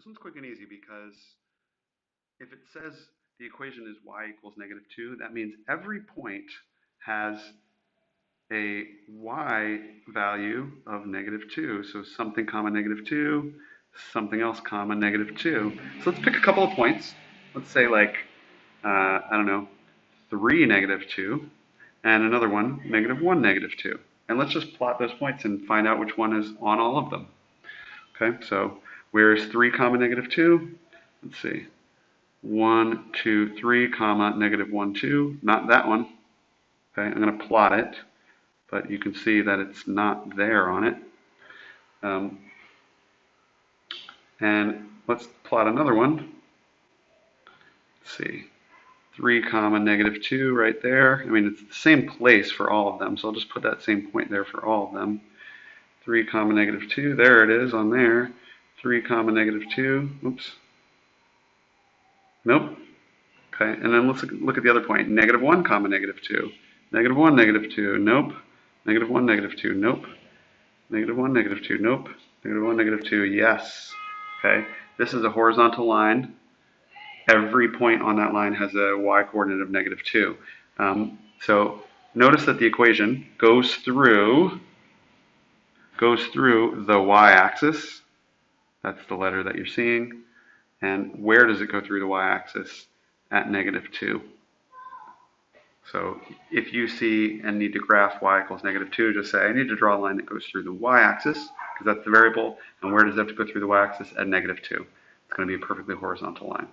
This one's quick and easy because if it says the equation is y equals -2, that means every point has a y value of -2. So something comma -2, something else comma -2. So let's pick a couple of points. Let's say like, I don't know, 3 -2, and another one, -1 -2. And let's just plot those points and find out which one is on all of them. Okay, so where's 3 comma -2? Let's see. 1, 2, 3, comma, -1, 2. Not that one. Okay, I'm going to plot it, but you can see that it's not there on it. And let's plot another one. Let's see. 3 comma -2 right there. I mean, it's the same place for all of them, so I'll just put that same point there for all of them. 3 comma -2, there it is on there. 3 comma -2, oops. Nope. Okay, and then let's look at the other point. -1 comma -2. -1 -2, nope. -1 -2, nope. -1 -2, nope. -1 -2, yes. Okay, this is a horizontal line. Every point on that line has a y coordinate of -2. So notice that the equation goes through the y-axis. That's the letter that you're seeing. And where does it go through the y-axis? At -2. So if you see and need to graph y equals -2, just say I need to draw a line that goes through the y-axis, because that's the variable. And where does it have to go through the y-axis? At -2. It's going to be a perfectly horizontal line.